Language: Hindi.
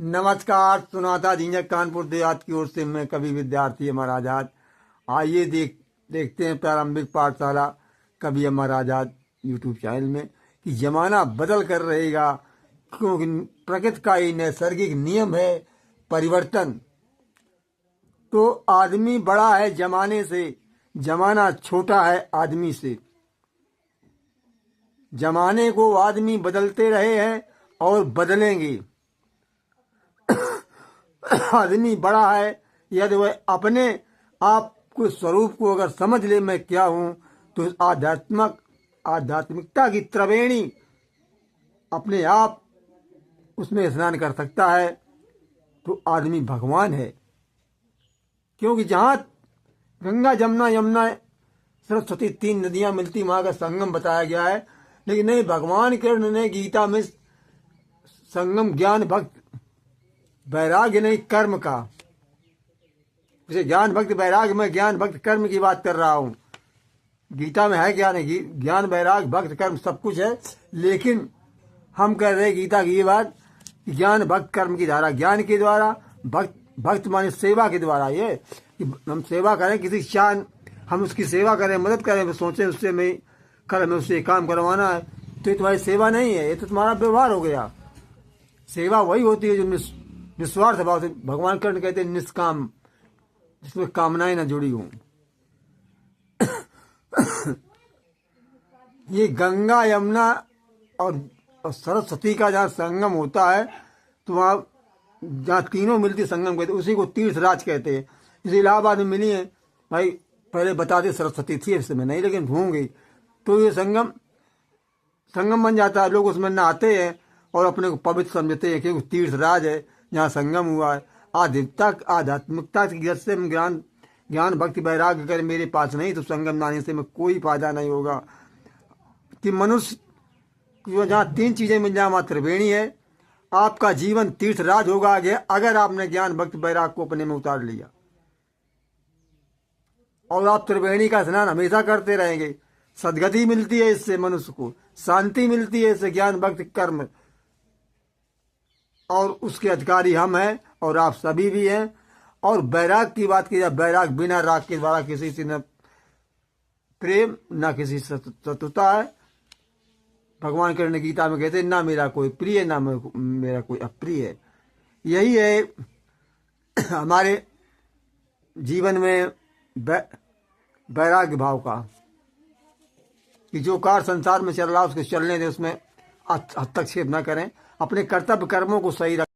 नमस्कार। सुनाता झिंझक कानपुर देहात की ओर से मैं कवि विद्यार्थी अमर आजाद। आइए देखते हैं प्रारंभिक पाठशाला कवि अमर आजाद यूट्यूब चैनल में कि जमाना बदल कर रहेगा, क्योंकि प्रकृति का ही नैसर्गिक नियम है परिवर्तन। तो आदमी बड़ा है जमाने से, जमाना छोटा है आदमी से। जमाने को आदमी बदलते रहे हैं और बदलेंगे। आदमी बड़ा है यदि वह अपने आप को स्वरूप को अगर समझ ले मैं क्या हूँ, तो आध्यात्मिकता की त्रिवेणी अपने आप उसमें स्नान कर सकता है। तो आदमी भगवान है, क्योंकि जहाँ गंगा जमुना यमुना सरस्वती तीन नदियाँ मिलती वहाँ का संगम बताया गया है। लेकिन नहीं, भगवान कृष्ण ने गीता में संगम ज्ञान भक्त वैराग्य नहीं कर्म का, जैसे ज्ञान भक्त वैराग्य, मैं ज्ञान भक्त कर्म की बात कर रहा हूँ। गीता में है ज्ञान वैराग्य भक्त कर्म सब कुछ है, लेकिन हम कह रहे गीता की ये बात, ज्ञान भक्त कर्म की धारा, ज्ञान के द्वारा, भक्त माने सेवा के द्वारा। ये कि हम सेवा करें, किसी शान हम उसकी सेवा करें, मदद करें, सोचें उससे मैं कल हमें उससे काम करवाना है, तो ये तुम्हारी सेवा नहीं है, ये तो तुम्हारा व्यवहार हो गया। सेवा वही होती है जो निस्वार्थ भाव से, भगवान कृष्ण कहते हैं निष्काम, जिसमें कामनाएं न जुड़ी हों। ये गंगा यमुना और सरस्वती का जहाँ संगम होता है, तो वहाँ जहाँ तीनों मिलती संगम कहते हैं, उसी को तीर्थ राज कहते हैं। जैसे इलाहाबाद में मिली है भाई, पहले बताते सरस्वती थी, इस समय नहीं, लेकिन भूल गई, तो ये संगम बन जाता है। लोग उसमें नहाते हैं और अपने को पवित्र समझते हैं, क्योंकि तीर्थ राज है जहाँ संगम हुआ है। आध्यात्मिकता की गिरत से ज्ञान भक्ति वैराग्य कर मेरे पास नहीं, तो संगम नहाने से में कोई फायदा नहीं होगा। कि मनुष्य जहाँ तीन चीजें मिल जाए वहाँ त्रिवेणी है। आपका जीवन तीर्थ राज होगा आगे, अगर आपने ज्ञान भक्ति वैराग्य को अपने में उतार लिया, और आप त्रिवेणी का स्नान हमेशा करते रहेंगे। सदगति मिलती है इससे, मनुष्य को शांति मिलती है इससे, ज्ञान भक्ति कर्म, और उसके अधिकारी हम हैं और आप सभी भी हैं। और वैराग की बात की जाए, वैराग बिना राग के द्वारा किसी से न प्रेम न किसी से शत्रुता है। भगवान कृष्ण गीता में कहते हैं ना मेरा कोई प्रिय ना मेरा कोई अप्रिय है। यही है हमारे जीवन में वैराग्य भाव का, कि जो कार्य संसार में चल रहा है उसके चलने दें, उसमें हस्तक्षेप न करें, अपने कर्तव्य कर्मों को सही रखें।